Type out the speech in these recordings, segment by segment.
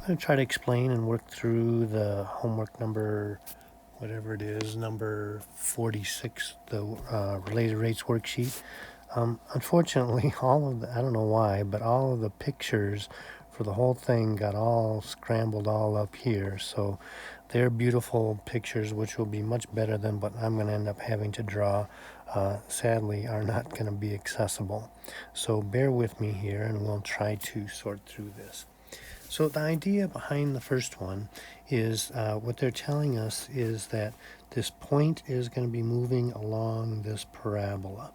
going to try to explain and work through the homework number, whatever it is, number 46, the related rates worksheet. Unfortunately, I don't know why, but all of the pictures for the whole thing got all scrambled all up here. So they're beautiful pictures, which will be much better than what I'm going to end up having to draw. Sadly, are not going to be accessible. So bear with me here and we'll try to sort through this. So the idea behind the first one is what they're telling us is that this point is going to be moving along this parabola.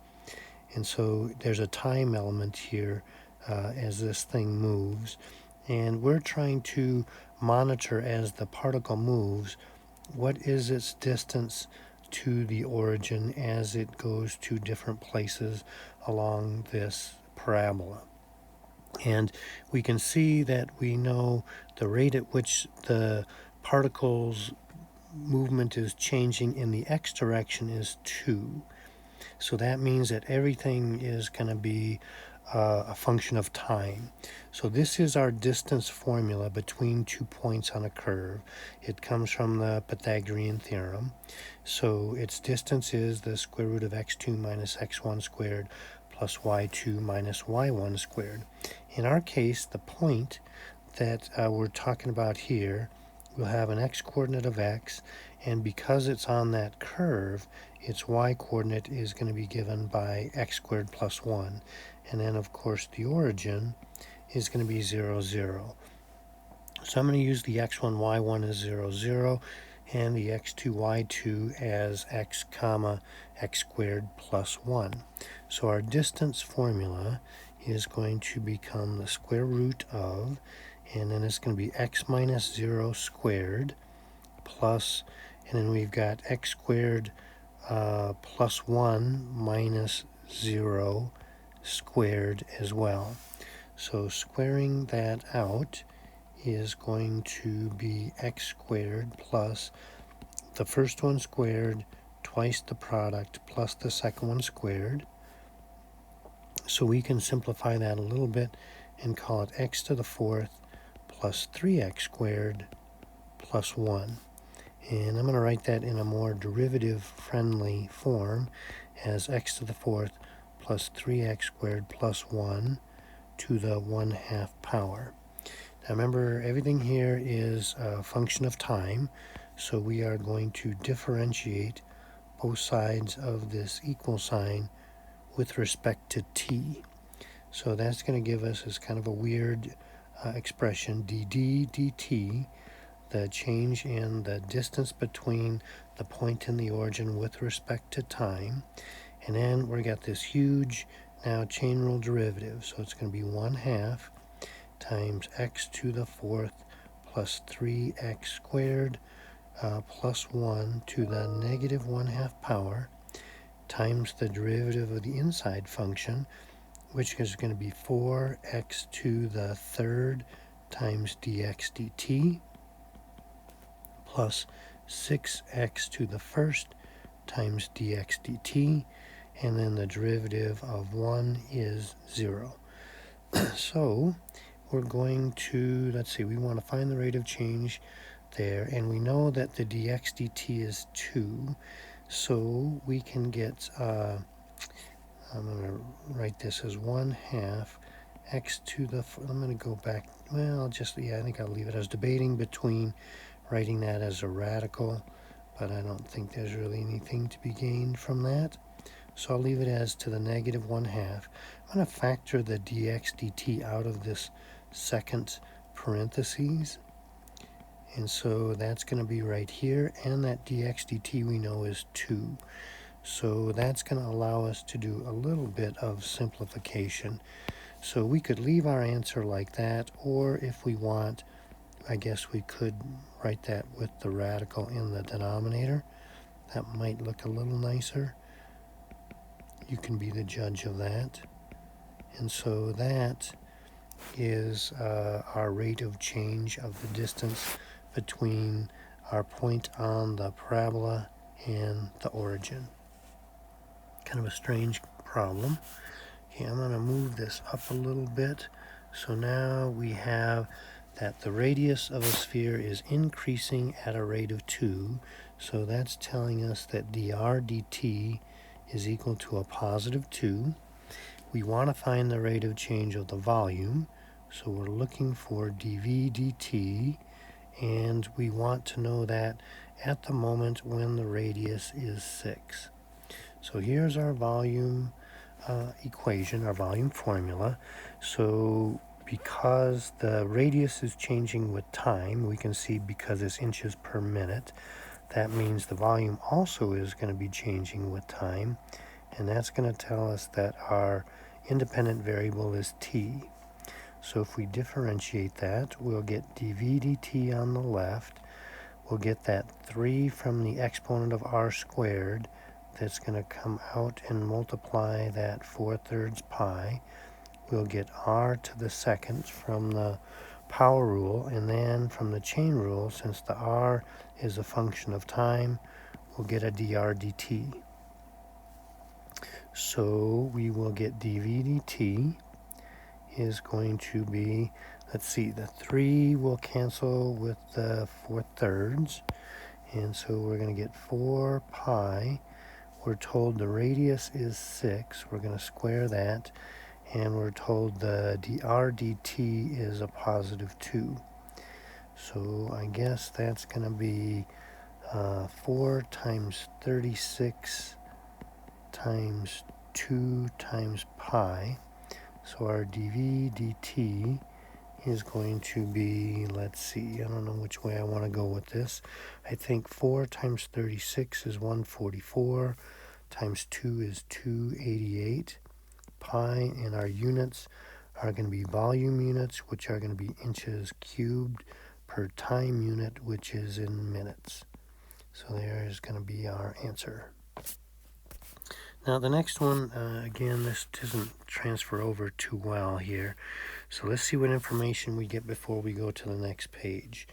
And so there's a time element here as this thing moves. And we're trying to monitor as the particle moves, what is its distance to the origin as it goes to different places along this parabola. And we can see that we know the rate at which the particle's movement is changing in the x direction is 2. So that means that everything is going to be a function of time. So this is our distance formula between 2 points on a curve. It comes from the Pythagorean theorem. So its distance is the square root of x2 minus x1 squared plus y2 minus y1 squared. In our case, the point that we're talking about here will have an x-coordinate of x, and because it's on that curve, its y-coordinate is going to be given by x squared plus 1. And then, of course, the origin is going to be 0, 0. So I'm going to use the x1, y1 as 0, 0, and the x2, y2 as x comma x squared plus 1. So our distance formula is going to become the square root of, and then it's going to be x minus 0 squared plus, and then we've got x squared plus 1 minus 0 squared as well. So squaring that out is going to be x squared plus the first one squared twice the product plus the second one squared. So we can simplify that a little bit and call it x to the fourth plus 3x squared plus 1. And I'm going to write that in a more derivative-friendly form as x to the fourth plus 3x squared plus 1 to the 1/2 power. Now remember, everything here is a function of time, so we are going to differentiate both sides of this equal sign with respect to t. So that's going to give us as kind of a weird expression, dd dt, the change in the distance between the point and the origin with respect to time. And then we got this huge now chain rule derivative, so it's going to be 1/2 times x to the fourth plus 3x squared plus 1 to the negative 1/2 power times the derivative of the inside function, which is going to be 4x to the third times dx dt plus 6x to the first times dx dt, and then the derivative of 1 is 0. So we're going to, let's see, we want to find the rate of change there, and we know that the dx dt is 2, so we can get, I'm going to write this as 1/2 x to the, I'm going to go back, well, I think I'll leave it. I was debating between writing that as a radical, but I don't think there's really anything to be gained from that. So I'll leave it as to the negative 1/2. I'm going to factor the dx dt out of this second parentheses. And so that's going to be right here, and that dx dt we know is 2. So that's going to allow us to do a little bit of simplification. So we could leave our answer like that, or if we want, I guess we could write that with the radical in the denominator. That might look a little nicer. You can be the judge of that. And so that is our rate of change of the distance between our point on the parabola and the origin. Kind of a strange problem. Okay, I'm going to move this up a little bit. So now we have that the radius of a sphere is increasing at a rate of 2. So that's telling us that dr dt is equal to a positive 2. We want to find the rate of change of the volume. So we're looking for dv dt, and we want to know that at the moment when the radius is 6. So here's our volume equation, our volume formula. So because the radius is changing with time, we can see because it's inches per minute, that means the volume also is going to be changing with time, and that's going to tell us that our independent variable is t. So if we differentiate that, we'll get dv dt on the left. We'll get that 3 from the exponent of r squared. That's going to come out and multiply that 4/3 pi. We'll get r to the second from the power rule, and then from the chain rule, since the r is a function of time, we'll get a dr dt. So we will get dv dt is going to be, let's see, the 3 will cancel with the 4/3, and so we're going to get 4 pi. We're told the radius is 6. We're going to square that, and we're told the dr dt is a positive 2. So I guess that's going to be 4 times 36 times 2 times pi. So our dv dt is going to be, let's see, I don't know which way I want to go with this. I think 4 times 36 is 144, times 2 is 288. Pi, and our units are going to be volume units, which are going to be inches cubed, per time unit, which is in minutes. So there is going to be our answer. Now the next one, again, this doesn't transfer over too well here. So let's see what information we get before we go to the next page.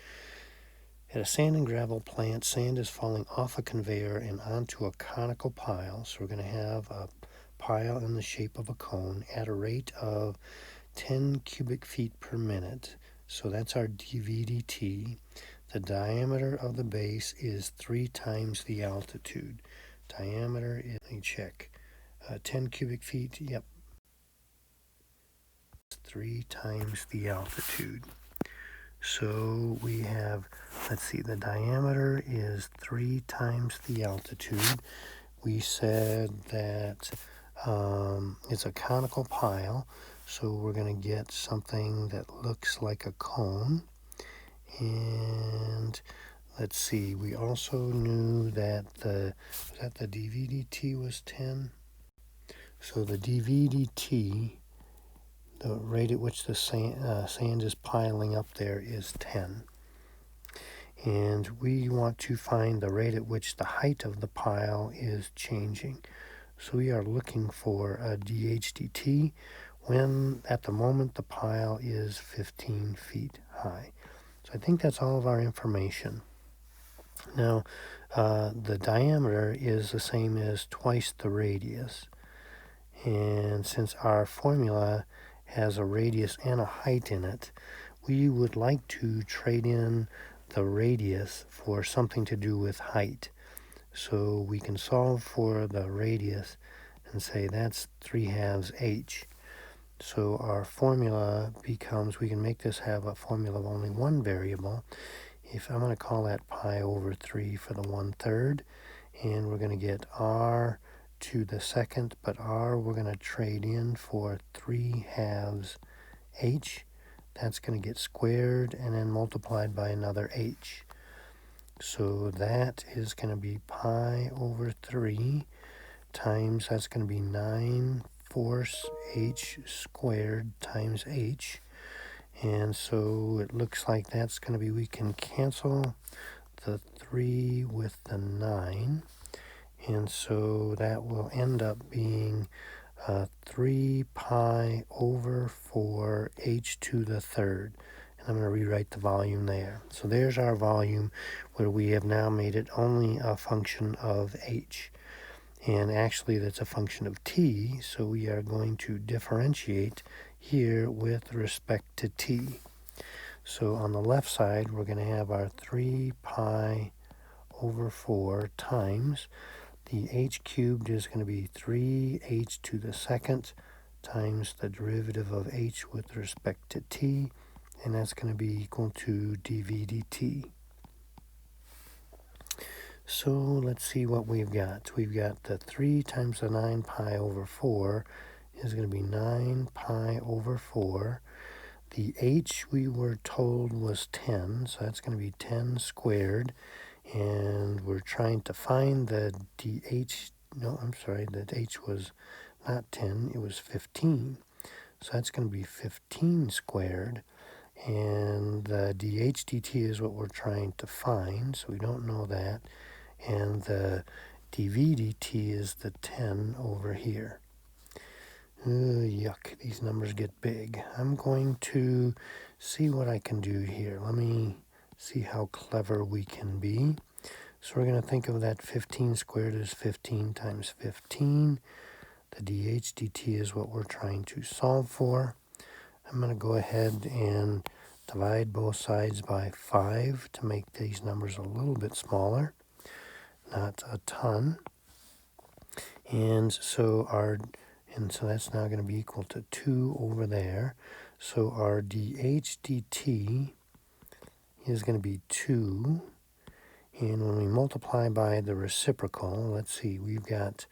At a sand and gravel plant, sand is falling off a conveyor and onto a conical pile. So we're going to have a pile in the shape of a cone at a rate of 10 cubic feet per minute. So that's our dv dt. The diameter of the base is 3 times the altitude. Diameter is, let me check, 10 cubic feet, yep, 3 times the altitude. So we have, let's see, the diameter is 3 times the altitude. We said that it's a conical pile, so we're going to get something that looks like a cone. And let's see, we also knew that the dv dt was 10. So the dv dt, the rate at which the sand is piling up there, is 10. And we want to find the rate at which the height of the pile is changing. So we are looking for a dh dt when at the moment the pile is 15 feet high. So I think that's all of our information. Now, the diameter is the same as twice the radius. And since our formula has a radius and a height in it, we would like to trade in the radius for something to do with height. So we can solve for the radius and say that's 3/2 h. So our formula becomes, we can make this have a formula of only one variable. If I'm going to call that pi over 3 for the 1/3, and we're going to get r to the second, but r we're going to trade in for 3/2 h. That's going to get squared and then multiplied by another h. So that is going to be pi over 3 times, that's going to be 9/4 h squared times h. And so it looks like that's going to be, we can cancel the 3 with the 9. And so that will end up being 3 pi over 4 h to the third. And I'm going to rewrite the volume there. So there's our volume, where we have now made it only a function of h. And actually that's a function of t, so we are going to differentiate here with respect to t. So on the left side, we're going to have our 3 pi over 4 times the h cubed is going to be 3h to the second times the derivative of h with respect to t, and that's going to be equal to dv dt. So let's see what we've got. We've got the 3 times the 9 pi over 4 is going to be 9 pi over 4. The h we were told was 10, so that's going to be 10 squared. And we're trying to find the dh, no, I'm sorry, that h was not 10, it was 15. So that's going to be 15 squared. And the dh dt is what we're trying to find, so we don't know that. And the dv dt is the 10 over here. Yuck, these numbers get big. I'm going to see what I can do here. Let me see how clever we can be. So we're going to think of that 15 squared as 15 times 15. The dh dt is what we're trying to solve for. I'm going to go ahead and divide both sides by 5 to make these numbers a little bit smaller, not a ton. And so that's now going to be equal to 2 over there. So our dh dt is going to be 2. And when we multiply by the reciprocal, let's see, we've got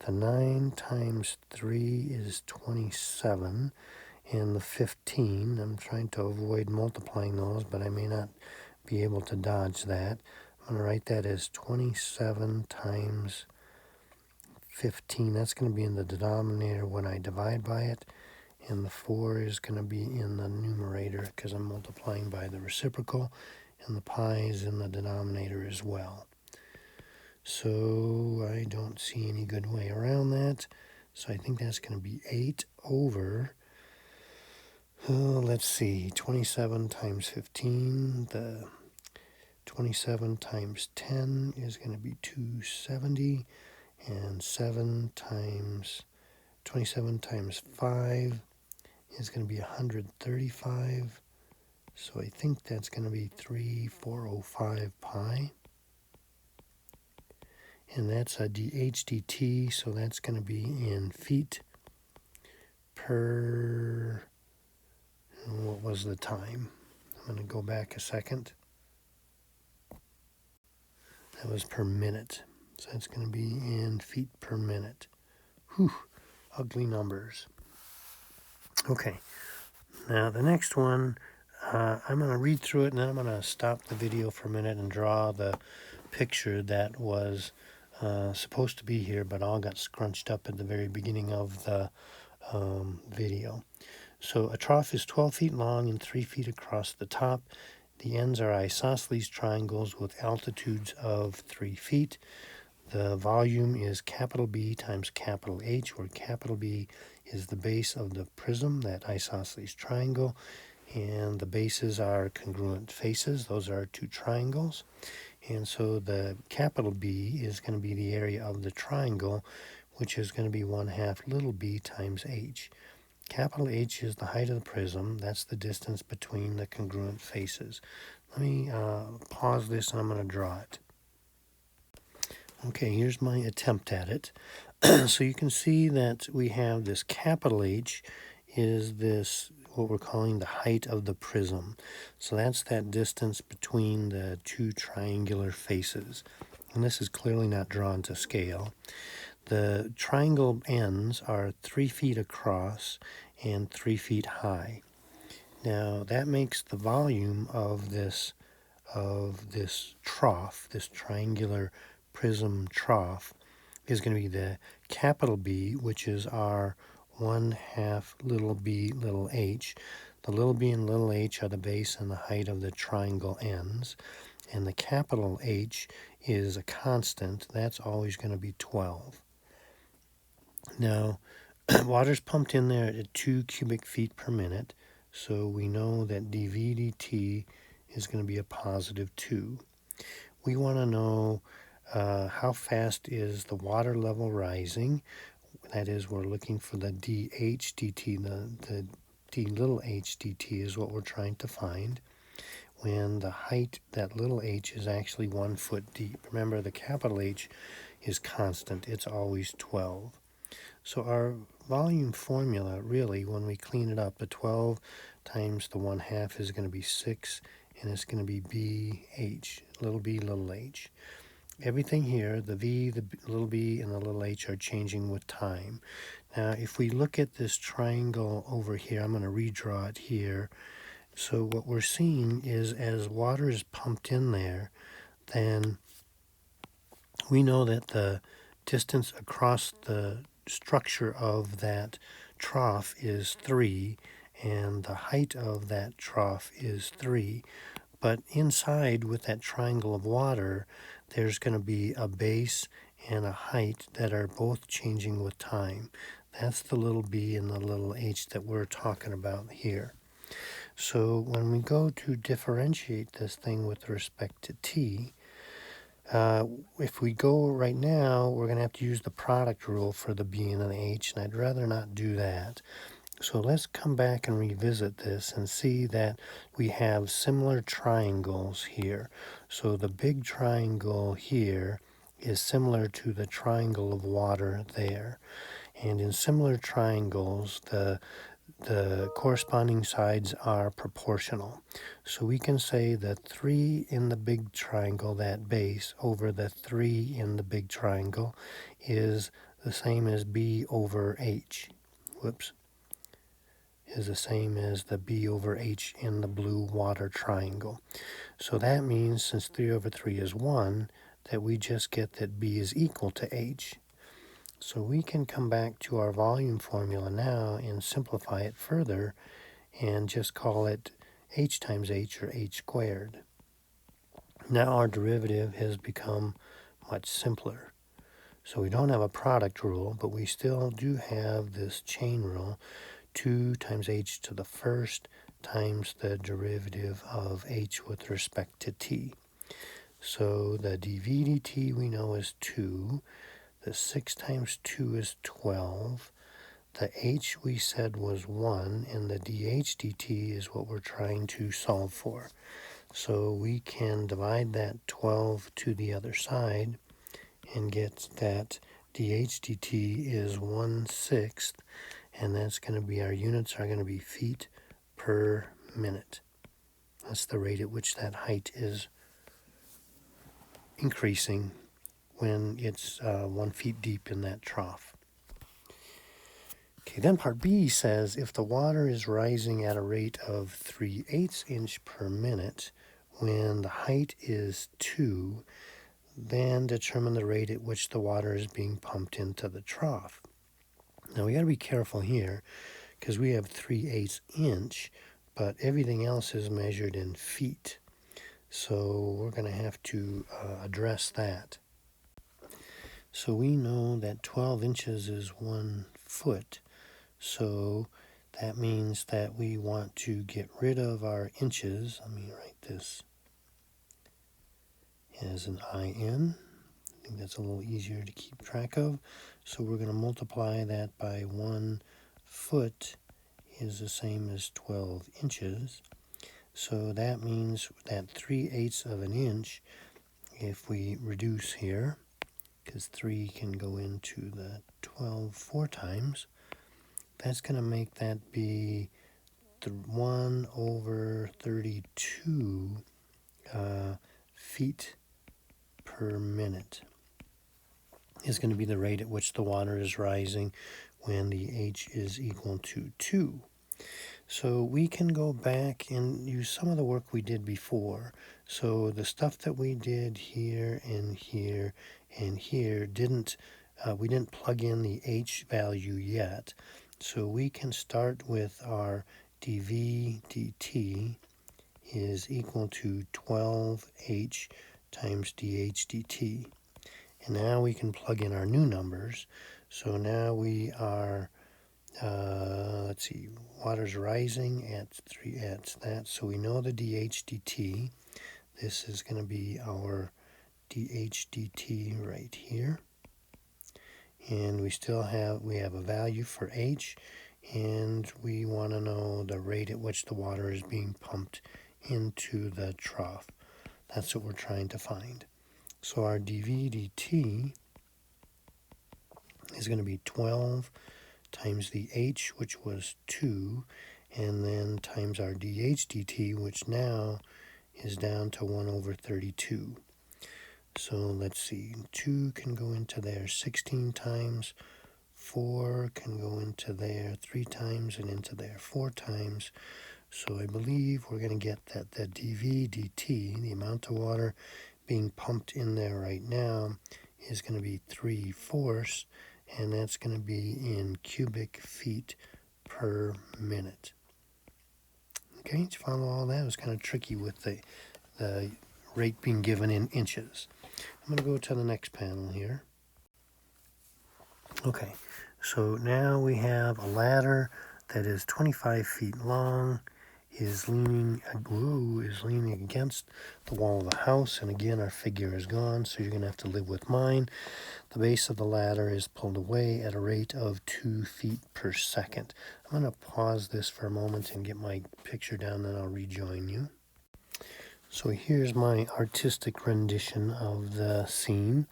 the 9 times 3 is 27, and the 15, I'm trying to avoid multiplying those, but I may not be able to dodge that. I'm going to write that as 27 times 15. That's going to be in the denominator when I divide by it, and the 4 is going to be in the numerator because I'm multiplying by the reciprocal, and the pi is in the denominator as well. So I don't see any good way around that. So I think that's going to be 8 over, let's see, 27 times 15. The 27 times 10 is going to be 270. And 27 times 5 is going to be 135. So I think that's going to be 3,405 pi. And that's a dh dt, so that's going to be in feet per, what was the time? I'm going to go back a second. That was per minute. So that's going to be in feet per minute. Whew, ugly numbers. Okay, now the next one, I'm going to read through it and then I'm going to stop the video for a minute and draw the picture that was supposed to be here, but all got scrunched up at the very beginning of the video. So a trough is 12 feet long and 3 feet across the top. The ends are isosceles triangles with altitudes of 3 feet. The volume is capital B times capital H, where capital B is the base of the prism, that isosceles triangle, and the bases are congruent faces. Those are two triangles. And so the capital B is going to be the area of the triangle, which is going to be 1/2 little b times h. Capital H is the height of the prism. That's the distance between the congruent faces. Let me pause this and I'm going to draw it. Okay, here's my attempt at it. So you can see that we have this capital H is this, what we're calling the height of the prism. So that's that distance between the two triangular faces. And this is clearly not drawn to scale. The triangle ends are 3 feet across and 3 feet high. Now that makes the volume of this trough, this triangular prism trough, is going to be the capital B, which is our 1/2 little b little h. The little b and little h are the base and the height of the triangle ends. And the capital H is a constant. That's always going to be 12. Now, water's pumped in there at 2 cubic feet per minute. So we know that dv dt is going to be a positive 2. We want to know how fast is the water level rising. That is, we're looking for the dh dt. The little h dt is what we're trying to find, when the height, that little h, is actually 1 foot deep. Remember, the capital H is constant. It's always 12. So our volume formula, really, when we clean it up, the 12 times the 1/2 is going to be 6, and it's going to be BH, little b, little h. Everything here, the v, the little b, and the little h, are changing with time. Now, if we look at this triangle over here, I'm going to redraw it here. So what we're seeing is as water is pumped in there, then we know that the distance across the structure of that trough is 3, and the height of that trough is 3. But inside, with that triangle of water, there's going to be a base and a height that are both changing with time. That's the little b and the little h that we're talking about here. So when we go to differentiate this thing with respect to t, if we go right now, we're going to have to use the product rule for the b and the h, and I'd rather not do that. So let's come back and revisit this and see that we have similar triangles here. So the big triangle here is similar to the triangle of water there. And in similar triangles, the corresponding sides are proportional. So we can say that 3 in the big triangle, that base, over the 3 in the big triangle is the same as b over h. Whoops. Is the same as the b over h in the blue water triangle. So that means, since 3 over 3 is 1, that we just get that b is equal to h. So we can come back to our volume formula now and simplify it further and just call it h times h, or h squared. Now our derivative has become much simpler. So we don't have a product rule, but we still do have this chain rule, 2 times h to the first times the derivative of h with respect to t. So the dv dt we know is 2. The 6 times 2 is 12. The h we said was 1, and the dh dt is what we're trying to solve for. So we can divide that 12 to the other side and get that dh dt is 1/6, and that's going to be, our units are going to be feet per minute. That's the rate at which that height is increasing when it's 1 feet deep in that trough. Okay, then part B says if the water is rising at a rate of 3/8 inch per minute when the height is 2, then determine the rate at which the water is being pumped into the trough. Now we got to be careful here because we have 3/8 inch, but everything else is measured in feet. So we're going to have to address that. So we know that 12 inches is 1 foot. So that means that we want to get rid of our inches. Let me write this as an IN. I think that's a little easier to keep track of. So we're going to multiply that by 1 foot is the same as 12 inches. So that means that 3/8 of an inch, if we reduce here, because 3 can go into the 12 4 times, that's going to make that be 1 over 32 feet per minute is going to be the rate at which the water is rising when the h is equal to 2. So we can go back and use some of the work we did before. So the stuff that we did here and here and here we didn't plug in the h value yet. So we can start with our dv dt is equal to 12h times dh dt. And now we can plug in our new numbers. So now we are, let's see, water's rising at that. So we know the dh dt. This is going to be our dh dt right here. And we have a value for h, and we want to know the rate at which the water is being pumped into the trough. That's what we're trying to find. So our dV dt is going to be 12 times the h, which was 2, and then times our dH dt, which now is down to 1 over 32. So let's see, 2 can go into there 16 times, 4 can go into there 3 times, and into there 4 times. So I believe we're going to get that the dV dt, the amount of water being pumped in there right now, is going to be 3/4, and that's going to be in cubic feet per minute. Okay, did you follow all that? It was kind of tricky with the rate being given in inches. I'm going to go to the next panel here. Okay, so now we have a ladder that is 25 feet long, is leaning against the wall of the house, and again our figure is gone, so you're going to have to live with mine. The base of the ladder is pulled away at a rate of 2 feet per second. I'm going to pause this for a moment and get my picture down, then I'll rejoin you. So here's my artistic rendition of the scene.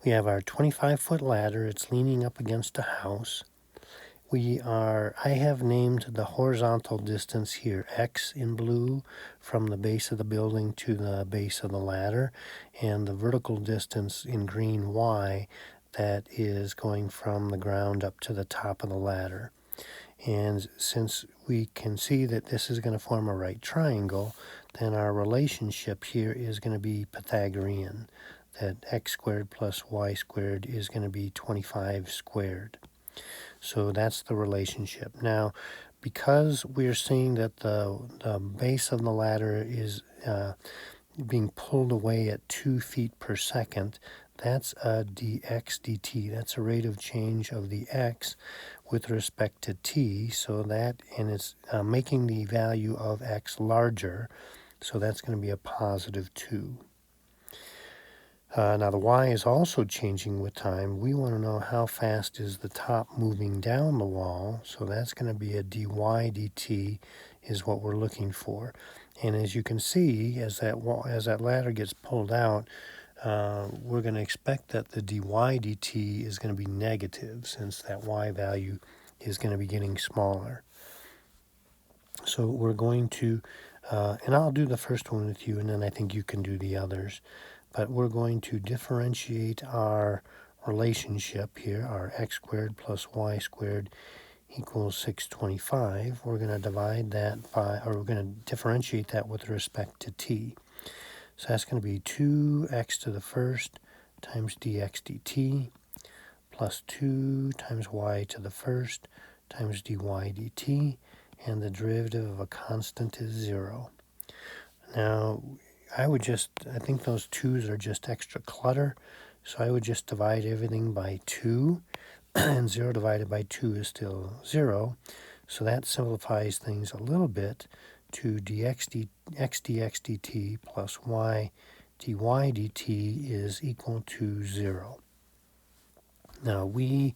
We have our 25-foot ladder. It's leaning up against a house. I have named the horizontal distance here X in blue from the base of the building to the base of the ladder, and the vertical distance in green Y, that is going from the ground up to the top of the ladder. And since we can see that this is going to form a right triangle, then our relationship here is going to be Pythagorean, that x squared plus y squared is going to be 25 squared. So that's the relationship. Now, because we're seeing that the base of the ladder is being pulled away at 2 feet per second, that's a dx dt. That's a rate of change of the x with respect to t, so that, and it's making the value of x larger, so that's going to be a positive 2. Now the y is also changing with time. We want to know how fast is the top moving down the wall, so that's going to be a dy dt is what we're looking for. And as you can see, as that ladder gets pulled out, we're going to expect that the dy dt is going to be negative, since that y value is going to be getting smaller. So we're going to, and I'll do the first one with you, and then I think you can do the others. But we're going to differentiate our relationship here, our x squared plus y squared equals 625. We're going to divide that by, or we're going to differentiate that with respect to t. So that's going to be 2x to the first times dx dt plus 2 times y to the first times dy dt, and the derivative of a constant is 0. Now, I think those 2's are just extra clutter, so I would just divide everything by 2, and 0 divided by 2 is still 0, so that simplifies things a little bit to x dx dt plus y dy dt is equal to 0. Now we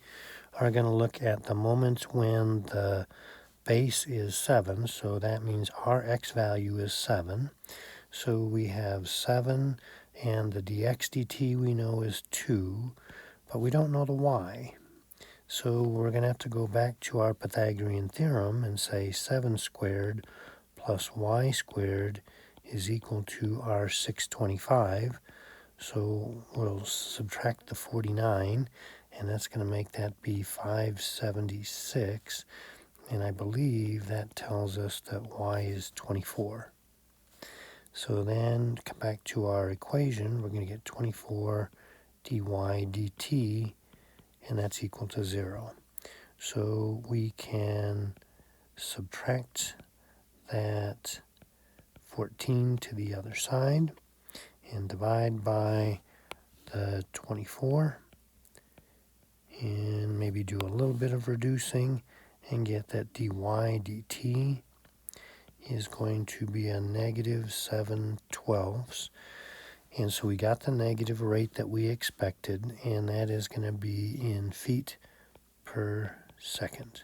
are going to look at the moment when the base is 7, so that means our x value is 7. So we have 7, and the dx dt we know is 2, but we don't know the y. So we're going to have to go back to our Pythagorean theorem and say 7 squared plus y squared is equal to our 625. So we'll subtract the 49, and that's going to make that be 576. And I believe that tells us that y is 24. So then, come back to our equation, we're going to get 24 dy dt, and that's equal to 0. So we can subtract that 14 to the other side and divide by the 24, and maybe do a little bit of reducing and get that dy dt is going to be a negative 7/12. And so we got the negative rate that we expected, and that is going to be in feet per second.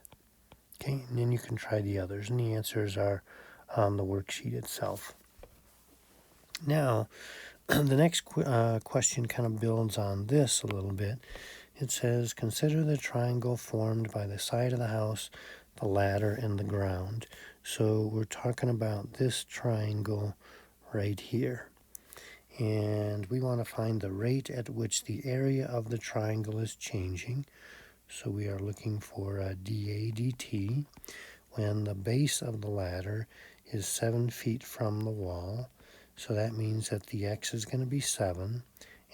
Okay, and then you can try the others, and the answers are on the worksheet itself. Now, the next question kind of builds on this a little bit. It says, consider the triangle formed by the side of the house, the ladder, and the ground. So we're talking about this triangle right here. And we want to find the rate at which the area of the triangle is changing. So we are looking for a dA dt when the base of the ladder is 7 feet from the wall. So that means that the x is going to be 7.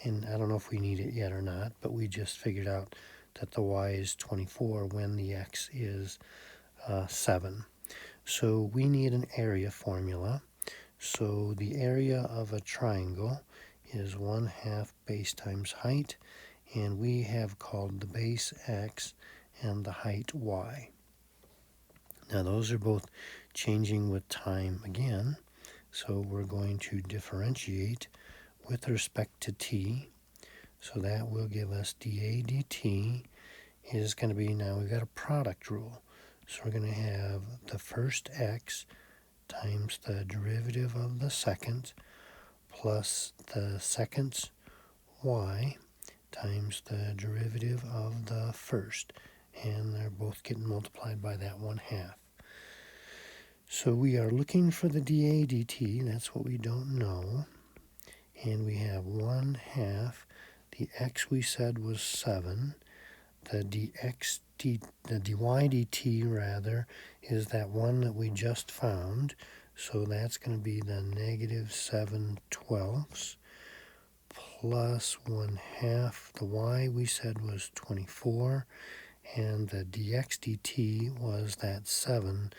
And I don't know if we need it yet or not, but we just figured out that the y is 24 when the x is 7. So we need an area formula. So the area of a triangle is 1/2 base times height, and we have called the base x and the height y. Now those are both changing with time again, so we're going to differentiate with respect to t. So that will give us dA dt is going to be, now we've got a product rule. So we're going to have the first x times the derivative of the second plus the second's y times the derivative of the first. And they're both getting multiplied by that 1/2. So we are looking for the dA dt, that's what we don't know. And we have 1/2. The x we said was 7. The dy dt rather is that one that we just found. So that's going to be the -7/12 plus 1/2. The y we said was 24. And the dx dt was that 7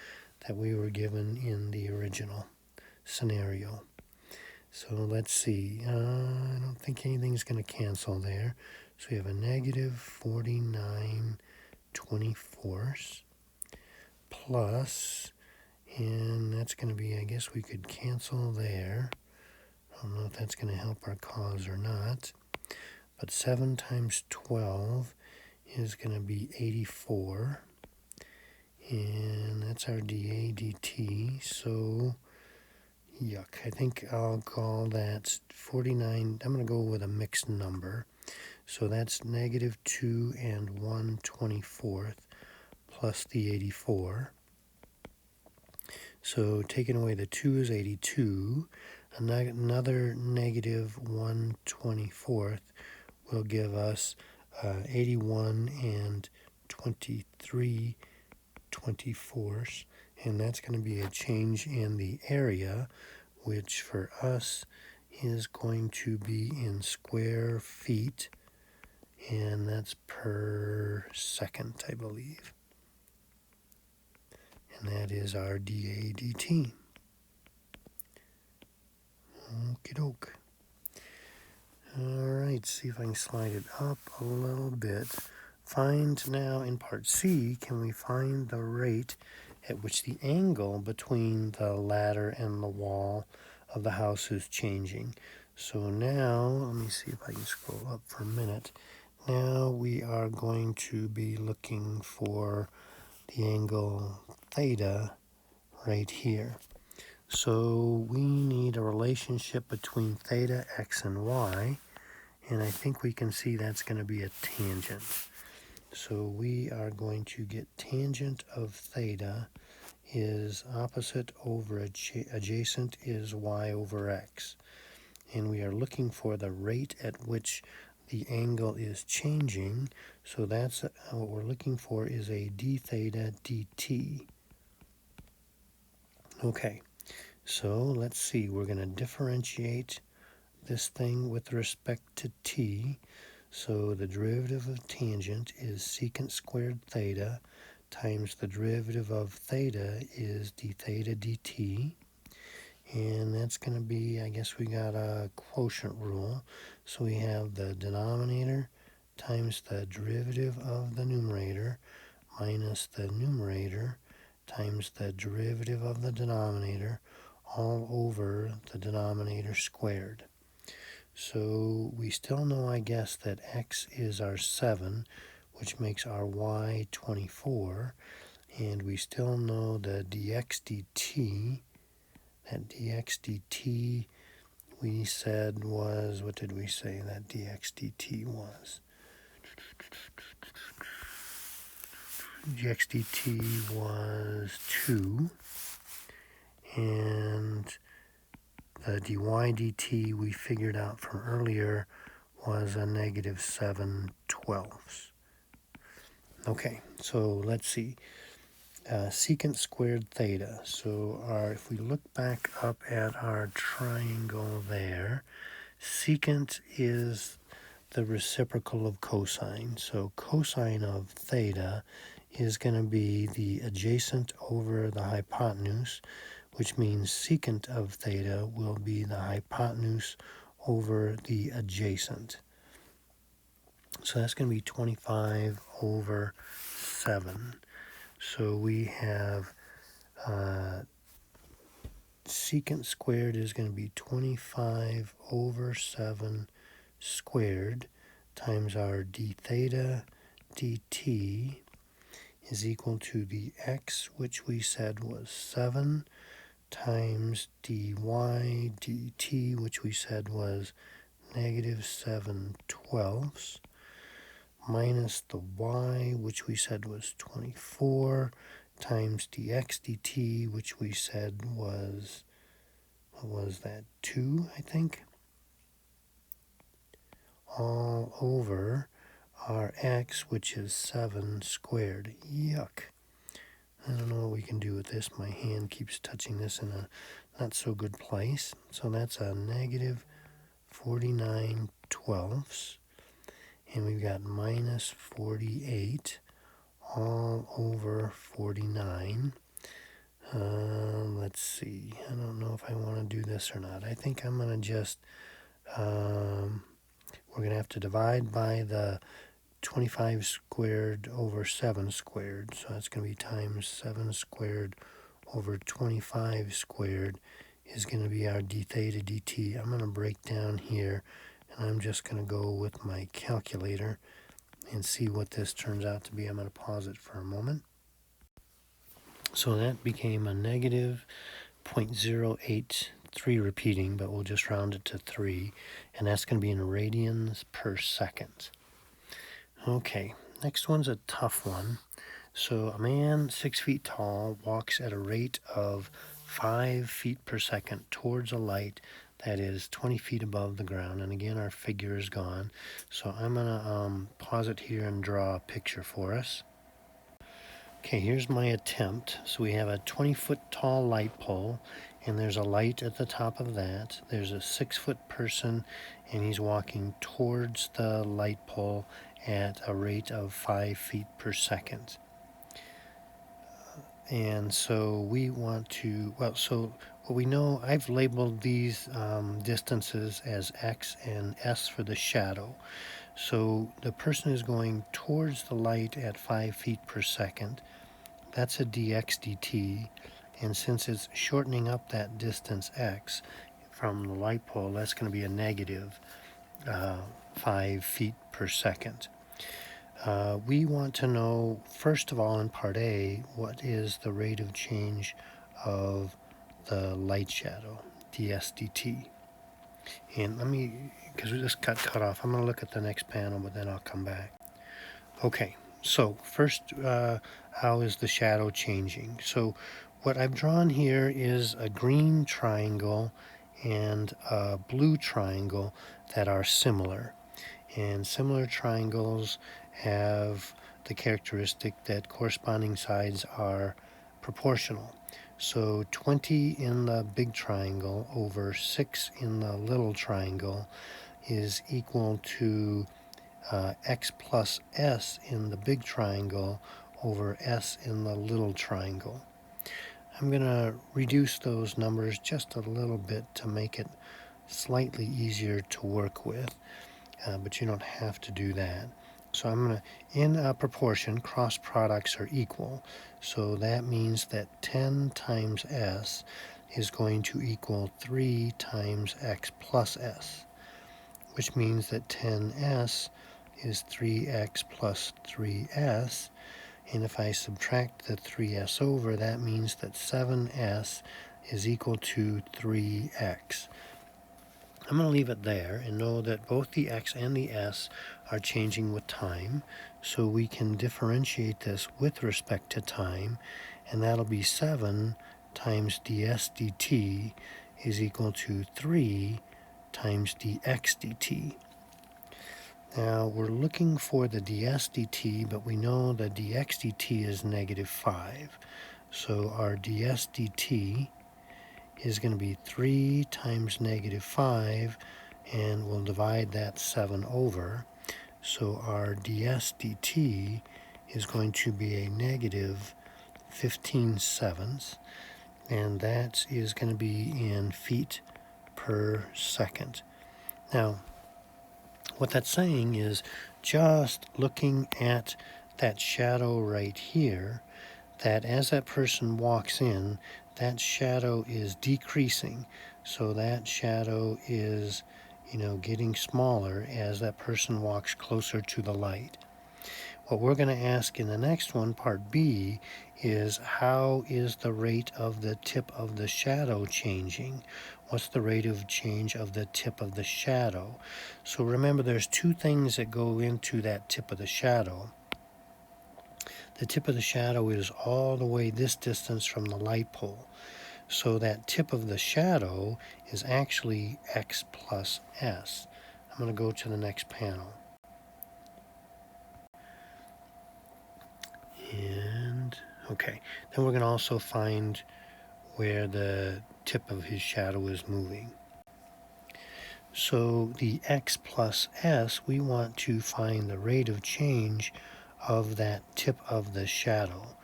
that we were given in the original scenario. So let's see. I don't think anything's going to cancel there. So we have a -49/24 plus, and that's going to be, I guess we could cancel there. I don't know if that's going to help our cause or not. But 7 times 12 is going to be 84. And that's our dA dt. So, yuck. I think I'll call that 49. I'm going to go with a mixed number. So that's -2 and 1/24 plus the 84. So taking away the 2 is 82. Another -1/24 will give us 81 and 23/24. And that's going to be a change in the area, which for us is going to be in square feet. And that's per second, I believe. And that is our dA dt. Okie doke. Alright, see if I can slide it up a little bit. Find now in part C, can we find the rate at which the angle between the ladder and the wall of the house is changing? So now, let me see if I can scroll up for a minute. Now we are going to be looking for the angle theta right here. So we need a relationship between theta, x, and y, and I think we can see that's going to be a tangent. So we are going to get tangent of theta is opposite over adjacent is y over x. And we are looking for the rate at which the angle is changing. So that's what we're looking for is a d theta dt. Okay, so let's see. We're going to differentiate this thing with respect to t. So the derivative of tangent is secant squared theta times the derivative of theta is d theta dt. And that's going to be, I guess we got a quotient rule. So we have the denominator times the derivative of the numerator minus the numerator times the derivative of the denominator all over the denominator squared. So we still know, I guess, that x is our 7, which makes our y 24. And we still know the dx dt. That dx dt we said was, what did we say that dx dt was? Dx dt was 2. And the dy dt we figured out from earlier was a negative 7/12. Okay, so let's see. Secant squared theta. So if we look back up at our triangle there, secant is the reciprocal of cosine. So cosine of theta is going to be the adjacent over the hypotenuse, which means secant of theta will be the hypotenuse over the adjacent. So that's going to be 25/7. So we have secant squared is going to be 25/7 squared times our d theta dt is equal to the x, which we said was 7, times dy dt, which we said was negative 7/12, minus the y, which we said was 24, times dx dt, which we said was, what was that, 2, I think, all over our x, which is 7 squared. Yuck. I don't know what we can do with this. My hand keeps touching this in a not so good place. So that's a negative 49/12. And we've got minus 48 all over 49. Let's see. I don't know if I want to do this or not. I think I'm going to just, we're going to have to divide by the 25 squared over 7 squared. So that's going to be times 7 squared over 25 squared is going to be our d theta dt. I'm going to break down here, and I'm just going to go with my calculator and see what this turns out to be. I'm going to pause it for a moment. So that became a negative 0.083 repeating, but we'll just round it to 3, and that's going to be in radians per second. Okay, next one's a tough one. So a man 6 feet tall walks at a rate of 5 feet per second towards a light that is 20 feet above the ground. And again, our figure is gone. So I'm going to pause it here and draw a picture for us. Okay, here's my attempt. So we have a 20-foot tall light pole, and there's a light at the top of that. There's a 6-foot person, and he's walking towards the light pole at a rate of 5 feet per second. And so we want to, well, so what we know, I've labeled these distances as x and s for the shadow. So the person is going towards the light at 5 feet per second. That's a dx dt. And since it's shortening up that distance x from the light pole, that's going to be a negative 5 feet per second. We want to know, first of all, in part A, what is the rate of change of the light shadow, ds dt. And let me, because we just got cut off, I'm going to look at the next panel, but then I'll come back. Okay, so first, how is the shadow changing? So what I've drawn here is a green triangle and a blue triangle that are similar. And similar triangles have the characteristic that corresponding sides are proportional. So 20 in the big triangle over 6 in the little triangle is equal to x plus s in the big triangle over s in the little triangle. I'm going to reduce those numbers just a little bit to make it slightly easier to work with. But you don't have to do that. So I'm going to, in a proportion, cross products are equal. So that means that 10 times s is going to equal 3 times x plus s, which means that 10s is 3x plus 3s, And if I subtract the 3s over, that means that 7s is equal to 3x. I'm going to leave it there and know that both the x and the s are changing with time, so we can differentiate this with respect to time, and that'll be 7 times ds dt is equal to 3 times dx dt. Now we're looking for the ds dt, but we know the dx dt is negative 5. So our ds dt is going to be 3 times negative 5, and we'll divide that 7 over. So our ds dt is going to be a negative 15/7, and that is going to be in feet per second. Now, what that's saying is, just looking at that shadow right here, that as that person walks in, that shadow is decreasing. So that shadow is, getting smaller as that person walks closer to the light. What we're going to ask in the next one, part B, is how is the rate of the tip of the shadow changing? What's the rate of change of the tip of the shadow? So remember, there's two things that go into that tip of the shadow. The tip of the shadow is all the way this distance from the light pole. So that tip of the shadow is actually x plus s. I'm going to go to the next panel. And, okay, then we're going to also find where the tip of his shadow is moving. So the x plus s, we want to find the rate of change of that tip of the shadow,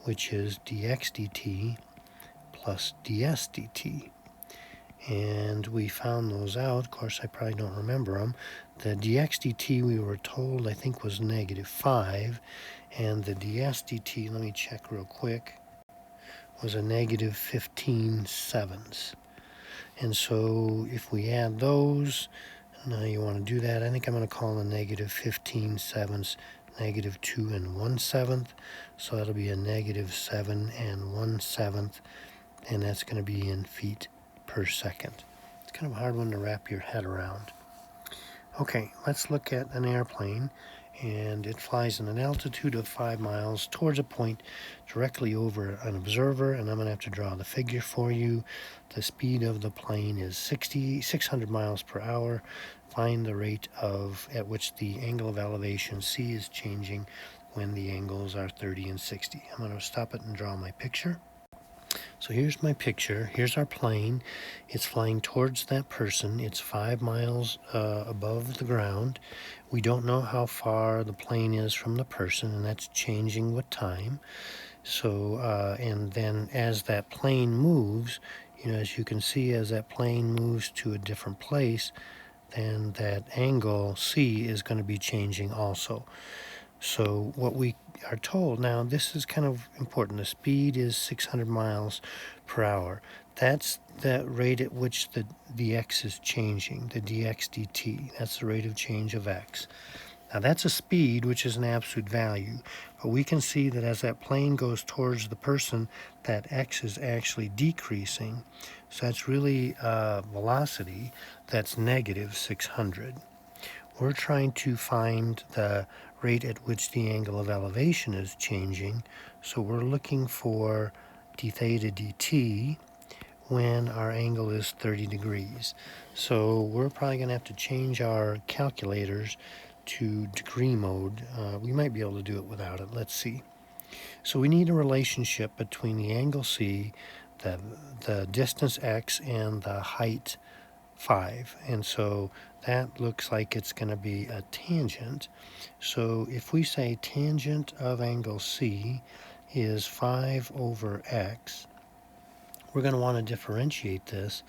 which is dx dt plus ds dt. And we found those out. Of course, I probably don't remember them. The dx dt we were told, I think, was negative 5. And the ds dt, let me check real quick, was a negative 15/7. And so if we add those, now you want to do that, I think I'm going to call the negative 15/7 negative 2 1/7. So that'll be a negative 7 1/7. And that's going to be in feet per second. It's kind of a hard one to wrap your head around. Okay, let's look at an airplane, and it flies in an altitude of 5 miles towards a point directly over an observer, and I'm going to have to draw the figure for you. The speed of the plane is 600 miles per hour. Find the rate at which the angle of elevation C is changing when the angles are 30 and 60. I'm going to stop it and draw my picture. So here's my picture. Here's our plane. It's flying towards that person. It's 5 miles above the ground. We don't know how far the plane is from the person, and that's changing with time. So, and then as that plane moves, as you can see, as that plane moves to a different place, then that angle C is going to be changing also. So what we are told, now this is kind of important, the speed is 600 miles per hour. That's the rate at which the x is changing, the dx dt. That's the rate of change of x. Now that's a speed, which is an absolute value. But we can see that as that plane goes towards the person, that x is actually decreasing. So that's really velocity that's negative 600. We're trying to find the rate at which the angle of elevation is changing. So we're looking for d theta dt when our angle is 30 degrees. So we're probably going to have to change our calculators to degree mode. We might be able to do it without it. Let's see. So we need a relationship between the angle C, the distance x, and the height 5. And so that looks like it's going to be a tangent. So if we say tangent of angle C is 5 over x, we're going to want to differentiate this,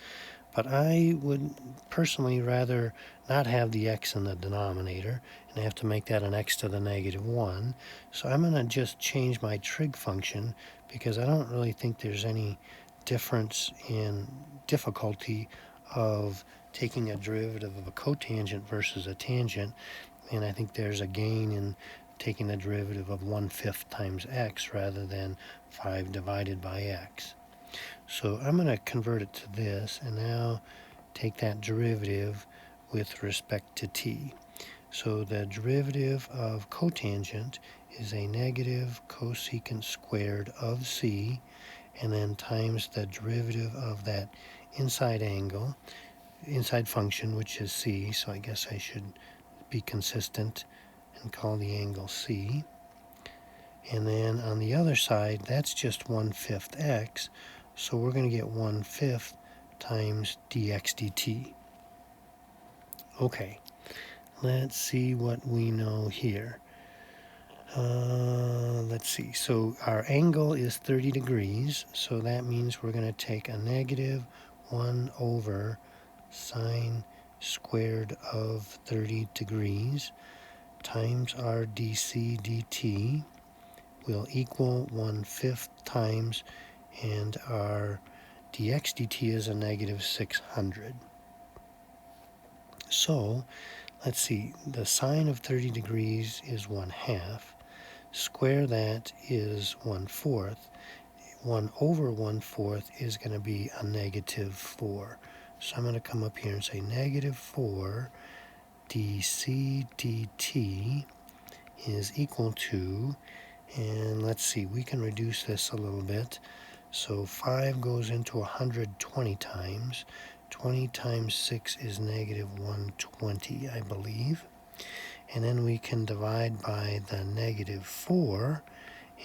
but I would personally rather not have the x in the denominator, and I have to make that an x to the negative 1. So I'm going to just change my trig function, because I don't really think there's any difference in difficulty of taking a derivative of a cotangent versus a tangent, and I think there's a gain in taking the derivative of 1/5 times x rather than 5 divided by x. So I'm going to convert it to this and now take that derivative with respect to t. So the derivative of cotangent is a negative cosecant squared of c, and then times the derivative of that inside function, which is c, so I guess I should be consistent and call the angle c. And then on the other side, that's just 1/5 x, so we're going to get 1/5 times dx dt. Okay, let's see what we know here. Let's see, so our angle is 30 degrees, so that means we're going to take a negative 1 over sine squared of 30 degrees times our dc dt will equal 1/5 times, and our dx dt is a negative 600. So let's see, the sine of 30 degrees is 1/2. Square that is 1/4. 1 over 1/4 is going to be a negative 4. So I'm going to come up here and say negative 4 dc dt is equal to, and let's see, we can reduce this a little bit. So 5 goes into 120 times. 20 times 6 is negative 120, I believe. And then we can divide by the negative 4,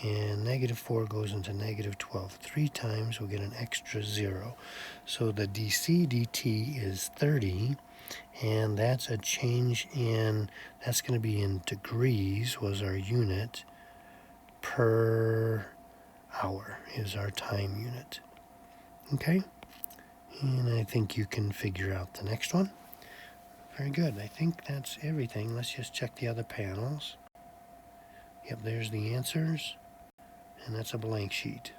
and negative 4 goes into negative 12. 3 times, we'll get an extra 0. So the dc dt is 30, and that's a change in, that's going to be in degrees was our unit, per hour is our time unit. Okay? And I think you can figure out the next one. Very good. I think that's everything. Let's just check the other panels. Yep, there's the answers. And that's a blank sheet.